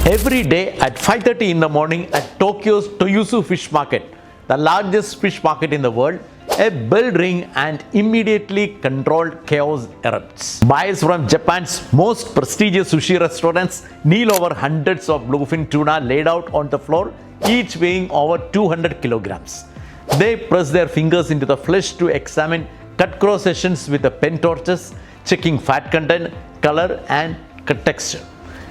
Every day at 5:30 in the morning at Tokyo's Toyosu Fish Market, the largest fish market in the world, a bell rings and immediately controlled chaos erupts. Buyers from Japan's most prestigious sushi restaurants kneel over hundreds of bluefin tuna laid out on the floor, each weighing over 200 kilograms. They press their fingers into the flesh to examine cut cross sections with the pen torches, checking fat content, color and texture.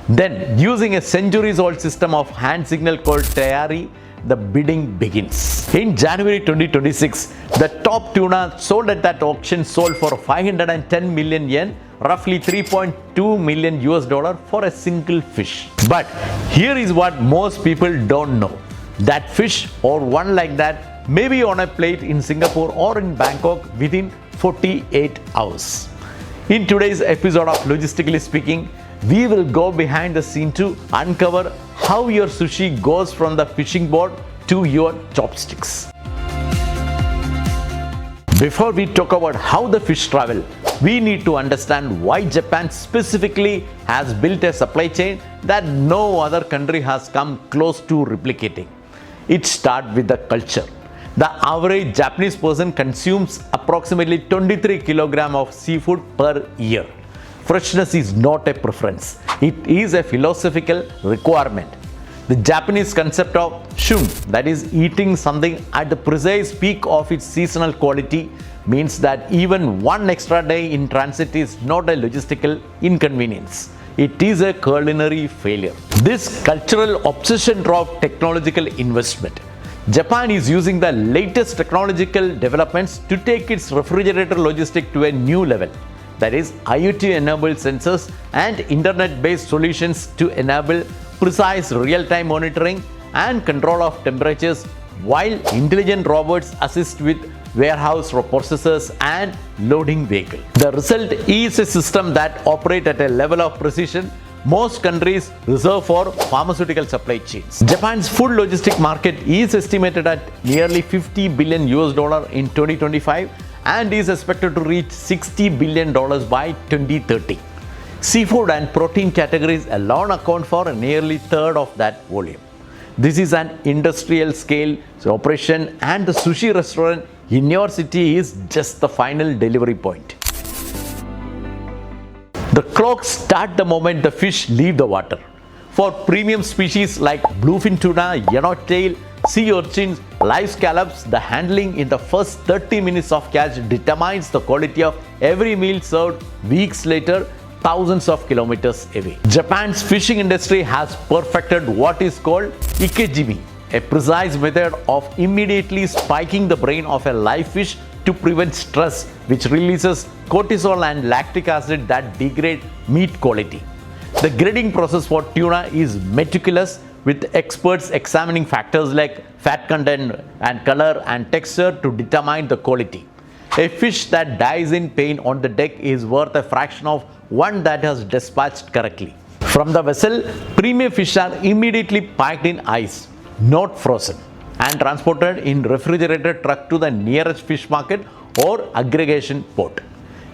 Then, using a centuries-old system of hand signal called Tayari, the bidding begins. In January 2026, the top tuna sold at that auction sold for 510 million yen, roughly 3.2 million US dollar for a single fish. But here is what most people don't know. That fish or one like that may be on a plate in Singapore or in Bangkok within 48 hours. In today's episode of Logistically Speaking, we will go behind the scene to uncover how your sushi goes from the fishing board to your chopsticks. Before we talk about how the fish travel, we need to understand why Japan specifically has built a supply chain that no other country has come close to replicating. It starts with the culture. The average Japanese person consumes approximately 23 kilograms of seafood per year. Freshness is not a preference, it is a philosophical requirement. The Japanese concept of shun, that is eating something at the precise peak of its seasonal quality, means that even one extra day in transit is not a logistical inconvenience. It is a culinary failure. This cultural obsession drove technological investment. Japan is using the latest technological developments to take its refrigerator logistics to a new level. That is, IoT-enabled sensors and internet-based solutions to enable precise real-time monitoring and control of temperatures, while intelligent robots assist with warehouse processors and loading vehicles. The result is a system that operates at a level of precision most countries reserve for pharmaceutical supply chains. Japan's food logistic market is estimated at nearly 50 billion US dollar in 2025 and is expected to reach $60 billion by 2030. Seafood and protein categories alone account for nearly a third of that volume. This is an industrial scale operation, and the sushi restaurant in your city is just the final delivery point. The clock starts the moment the fish leave the water. For premium species like bluefin tuna, yellowtail, sea urchins, live scallops, the handling in the first 30 minutes of catch determines the quality of every meal served weeks later, thousands of kilometers away. Japan's fishing industry has perfected what is called ikejimi, a precise method of immediately spiking the brain of a live fish to prevent stress, which releases cortisol and lactic acid that degrade meat quality. The grading process for tuna is meticulous, with experts examining factors like fat content and color and texture to determine the quality. A fish that dies in pain on the deck is worth a fraction of one that has dispatched correctly. From the vessel, premium fish are immediately packed in ice, not frozen, and transported in refrigerated truck to the nearest fish market or aggregation port.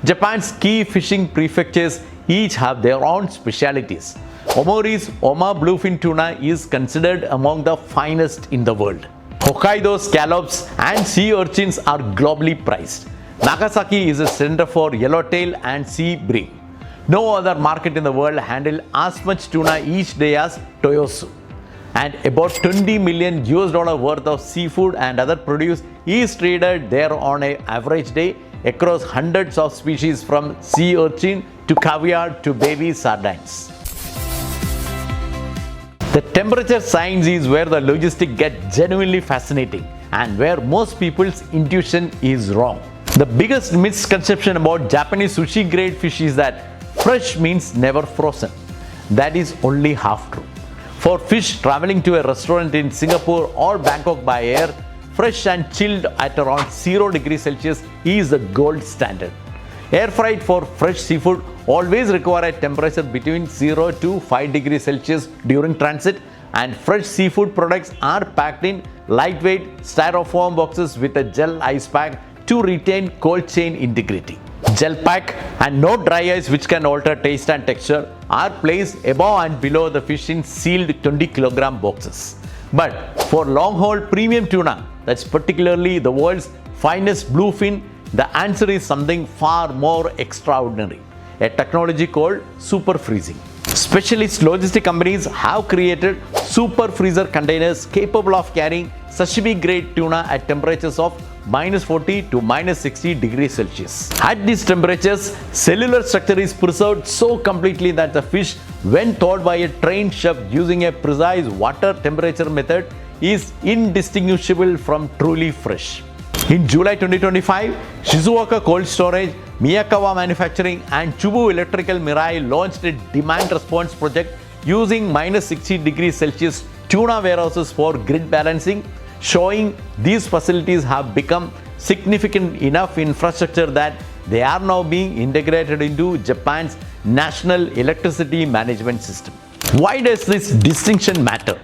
Japan's key fishing prefectures each have their own specialities. Omori's Oma bluefin tuna is considered among the finest in the world. Hokkaido scallops and sea urchins are globally prized. Nagasaki is a center for yellowtail and sea bream. No other market in the world handles as much tuna each day as Toyosu. And about 20 million US dollar worth of seafood and other produce is traded there on an average day across hundreds of species, from sea urchin to caviar to baby sardines. The temperature science is where the logistics get genuinely fascinating and where most people's intuition is wrong. The biggest misconception about Japanese sushi grade fish is that fresh means never frozen. That is only half true. For fish traveling to a restaurant in Singapore or Bangkok by air, fresh and chilled at around 0 degrees Celsius is the gold standard. Air freight for fresh seafood always require a temperature between 0 to 5 degrees Celsius during transit, and fresh seafood products are packed in lightweight styrofoam boxes with a gel ice pack to retain cold chain integrity. gel pack, and no dry ice which can alter taste and texture are placed above and below the fish in sealed 20 kilogram boxes. But for long haul premium tuna, that's particularly the world's finest bluefin, the answer is something far more extraordinary, a technology called super freezing. Specialist logistic companies have created super freezer containers capable of carrying sashimi grade tuna at temperatures of -40 to -60 degrees Celsius. At these temperatures, cellular structure is preserved so completely that the fish, when thawed by a trained chef using a precise water temperature method, is indistinguishable from truly fresh. In July 2025, Shizuoka Cold Storage, Miyakawa Manufacturing, and Chubu Electrical Mirai launched a demand response project using -60 degrees Celsius tuna warehouses for grid balancing, showing these facilities have become significant enough infrastructure that they are now being integrated into Japan's national electricity management system. Why does this distinction matter?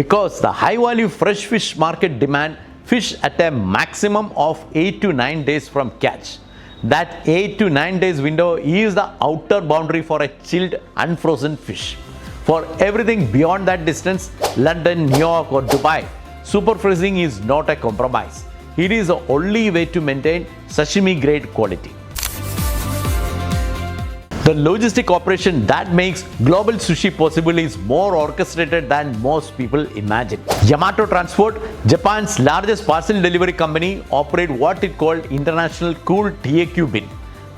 Because the high value fresh fish market demand fish at a maximum of 8 to 9 days from catch. That 8 to 9 days window is the outer boundary for a chilled, unfrozen fish. For everything beyond that distance, London, New York, or Dubai, super freezing is not a compromise. It is the only way to maintain sashimi grade quality. The logistic operation that makes global sushi possible is more orchestrated than most people imagine. Yamato Transport, Japan's largest parcel delivery company, operate what it called International Cool TAQ Bin,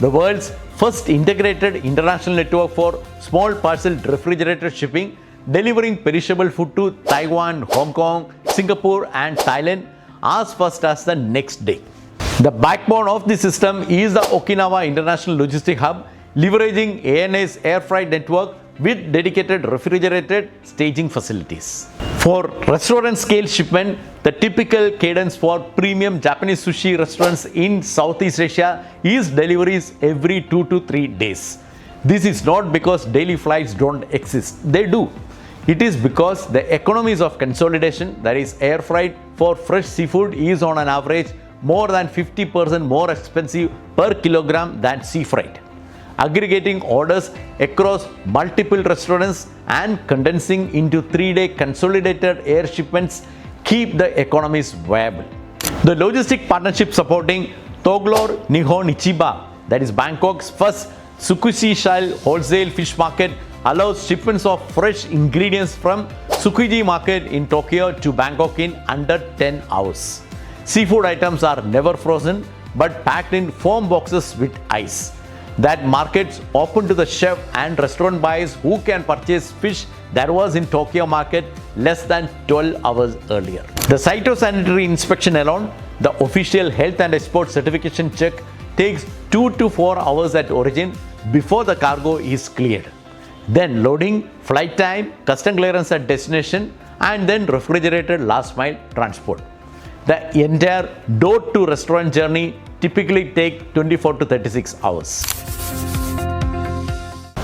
the world's first integrated international network for small parcel refrigerated shipping, delivering perishable food to Taiwan, Hong Kong, Singapore, and Thailand as fast as the next day. The backbone of the system is the Okinawa International Logistic Hub, leveraging ANA's air freight network with dedicated refrigerated staging facilities. For restaurant scale shipment, the typical cadence for premium Japanese sushi restaurants in Southeast Asia is deliveries every 2 to 3 days. This is not because daily flights don't exist, they do. It is because the economies of consolidation, that is air freight for fresh seafood, is on an average more than 50% more expensive per kilogram than sea freight. Aggregating orders across multiple restaurants and condensing into 3-day consolidated air shipments keep the economies viable. The logistic partnership supporting Toglor Nihon Ichiba, that is Bangkok's first Tsukushi style wholesale fish market, allows shipments of fresh ingredients from Tsukiji market in Tokyo to Bangkok in under 10 hours. Seafood items are never frozen but packed in foam boxes with ice. That markets open to the chef and restaurant buyers who can purchase fish that was in Tokyo market less than 12 hours earlier. The phytosanitary inspection alone, the official health and export certification check, takes 2 to 4 hours at origin before the cargo is cleared. Then loading, flight time, custom clearance at destination, and then refrigerated last mile transport. The entire door to restaurant journey typically take 24 to 36 hours.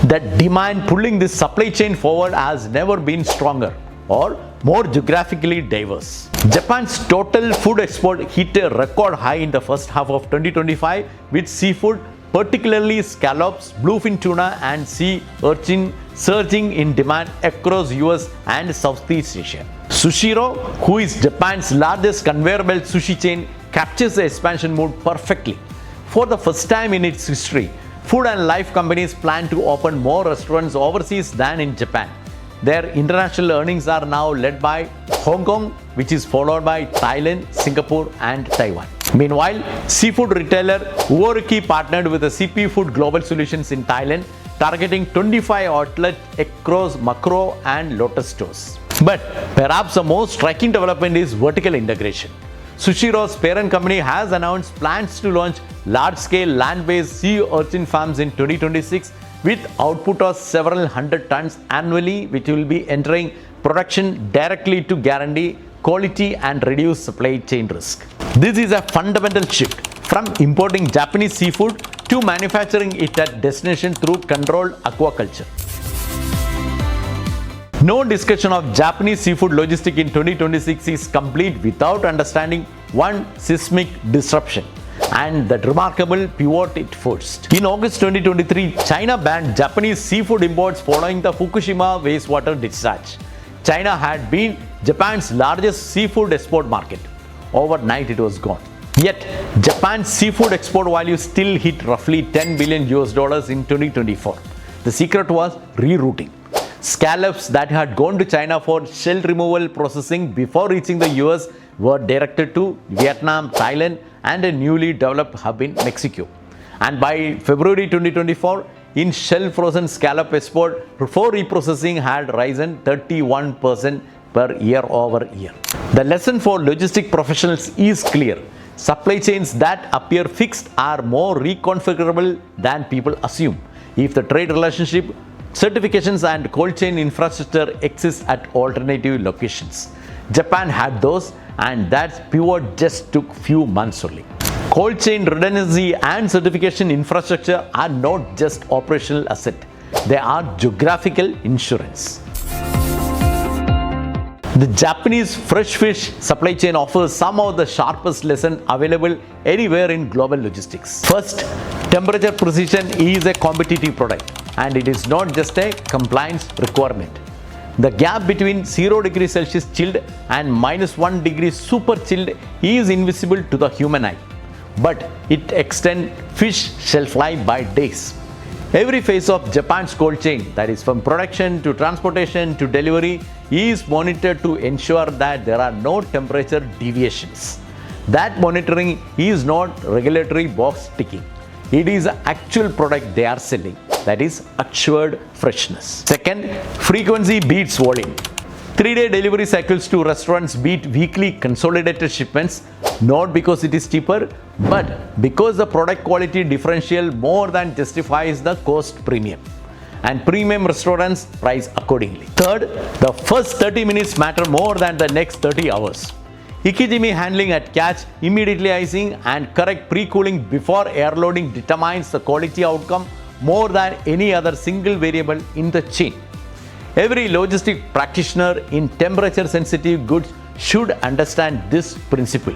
The demand pulling this supply chain forward has never been stronger or more geographically diverse. Japan's total food export hit a record high in the first half of 2025 with seafood, particularly scallops, bluefin tuna, and sea urchin surging in demand across US and Southeast Asia. Sushiro, who is Japan's largest conveyor belt sushi chain, captures the expansion mood perfectly. For the first time in its history, food and life companies plan to open more restaurants overseas than in Japan. Their international earnings are now led by Hong Kong, which is followed by Thailand, Singapore, and Taiwan. Meanwhile, seafood retailer Uoruki partnered with the CP Food Global Solutions in Thailand, targeting 25 outlets across Makro and Lotus stores. But perhaps the most striking development is vertical integration. Sushiro's parent company has announced plans to launch large-scale land-based sea urchin farms in 2026 with output of several hundred tons annually, which will be entering production directly to guarantee quality and reduce supply chain risk. This is a fundamental shift from importing Japanese seafood to manufacturing it at destination through controlled aquaculture. No discussion of Japanese seafood logistics in 2026 is complete without understanding one seismic disruption. and that remarkable pivot it forced. In August 2023, China banned Japanese seafood imports following the Fukushima wastewater discharge. China had been Japan's largest seafood export market. Overnight it was gone. Yet, Japan's seafood export value still hit roughly $10 billion in 2024. The secret was rerouting. Scallops that had gone to China for shell removal processing before reaching the US were directed to Vietnam, Thailand, and a newly developed hub in Mexico. And by February 2024, in shell frozen scallop export for reprocessing had risen 31% per year over year. The lesson for logistic professionals is clear. Supply chains that appear fixed are more reconfigurable than people assume. If the trade relationship, certifications and cold chain infrastructure exist at alternative locations. Japan had those, and that pivot just took few months only. Cold chain redundancy and certification infrastructure are not just operational asset, they are geographical insurance. The Japanese fresh fish supply chain offers some of the sharpest lesson available anywhere in global logistics. First, temperature precision is a competitive product, and it is not just a compliance requirement. The gap between 0 degrees Celsius chilled and -1 degree super chilled is invisible to the human eye, but it extends fish shelf life by days. Every phase of Japan's cold chain, that is from production to transportation to delivery, is monitored to ensure that there are no temperature deviations. That monitoring is not regulatory box ticking. It is the actual product they are selling, that is assured freshness. Second, frequency beats volume. 3-day delivery cycles to restaurants beat weekly consolidated shipments, not because it is cheaper, but because the product quality differential more than justifies the cost premium. And premium restaurants price accordingly. Third, the first 30 minutes matter more than the next 30 hours. Ikijimi handling at catch, immediately icing, and correct pre-cooling before air loading determines the quality outcome more than any other single variable in the chain. Every logistic practitioner in temperature-sensitive goods should understand this principle.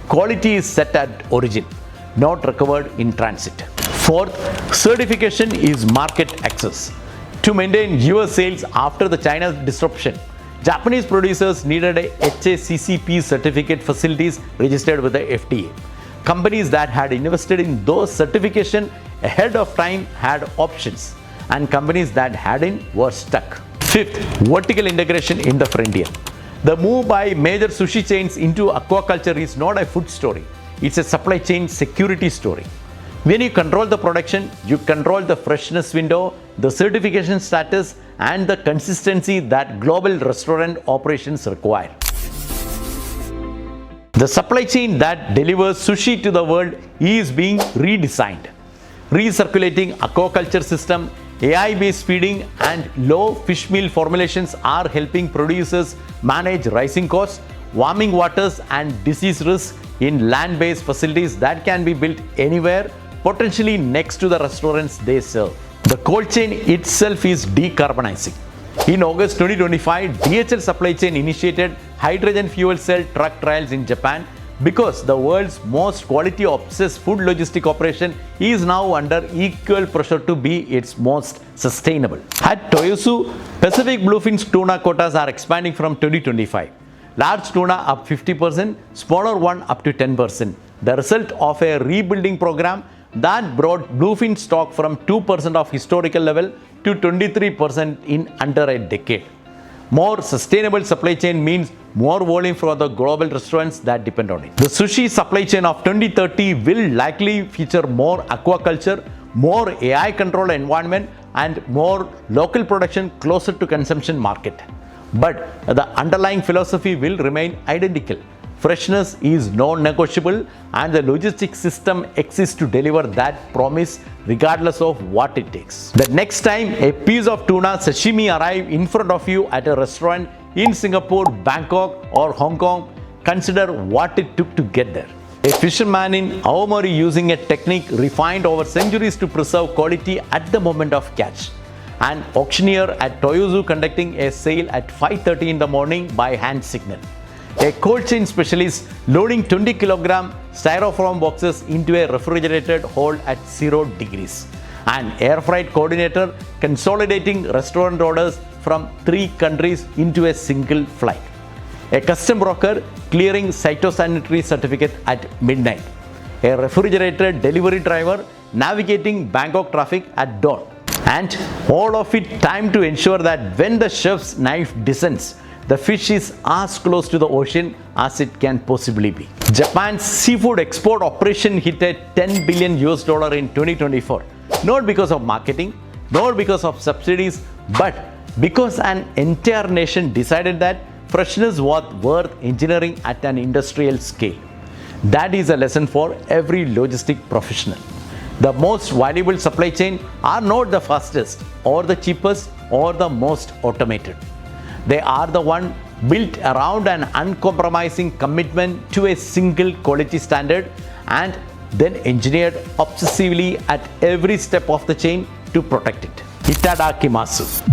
Quality is set at origin, not recovered in transit. Fourth, certification is market access. To maintain US sales after the China disruption, Japanese producers needed a HACCP certificate facilities registered with the FDA. Companies that had invested in those certifications ahead of time had options, and companies that hadn't were stuck. Fifth, vertical integration in the front end. The move by major sushi chains into aquaculture is not a food story. It's a supply chain security story. When you control the production, you control the freshness window, the certification status, and the consistency that global restaurant operations require. The supply chain that delivers sushi to the world is being redesigned. Recirculating aquaculture system, AI-based feeding, and low fish meal formulations are helping producers manage rising costs, warming waters, and disease risks in land-based facilities that can be built anywhere, potentially next to the restaurants they serve. The cold chain itself is decarbonizing. In August 2025, DHL supply chain initiated hydrogen fuel cell truck trials in Japan because the world's most quality-obsessed food logistic operation is now under equal pressure to be its most sustainable. At Toyosu, Pacific bluefin tuna quotas are expanding from 2025. Large tuna up 50%, smaller one up to 10%. The result of a rebuilding program that brought bluefin stock from 2% of historical level to 23% in under a decade. More sustainable supply chain means more volume for the global restaurants that depend on it. The sushi supply chain of 2030 will likely feature more aquaculture, more AI-controlled environment, and more local production closer to consumption market. But the underlying philosophy will remain identical. Freshness is non-negotiable, and the logistics system exists to deliver that promise regardless of what it takes. The next time a piece of tuna sashimi arrives in front of you at a restaurant in Singapore, Bangkok, or Hong Kong, consider what it took to get there. A fisherman in Aomori using a technique refined over centuries to preserve quality at the moment of catch. An auctioneer at Toyosu conducting a sale at 5:30 in the morning by hand signal. A cold chain specialist loading 20 kg styrofoam boxes into a refrigerated hold at 0 degrees. An air freight coordinator consolidating restaurant orders from 3 countries into a single flight. A custom broker clearing cytosanitary certificate at midnight. A refrigerated delivery driver navigating Bangkok traffic at dawn. And all of it timed to ensure that when the chef's knife descends, the fish is as close to the ocean as it can possibly be. Japan's seafood export operation hit a $10 billion in 2024. Not because of marketing, not because of subsidies, but because an entire nation decided that freshness was worth engineering at an industrial scale. That is a lesson for every logistic professional. The most valuable supply chain are not the fastest or the cheapest or the most automated. They are the one built around an uncompromising commitment to a single quality standard and then engineered obsessively at every step of the chain to protect it. Itadakimasu.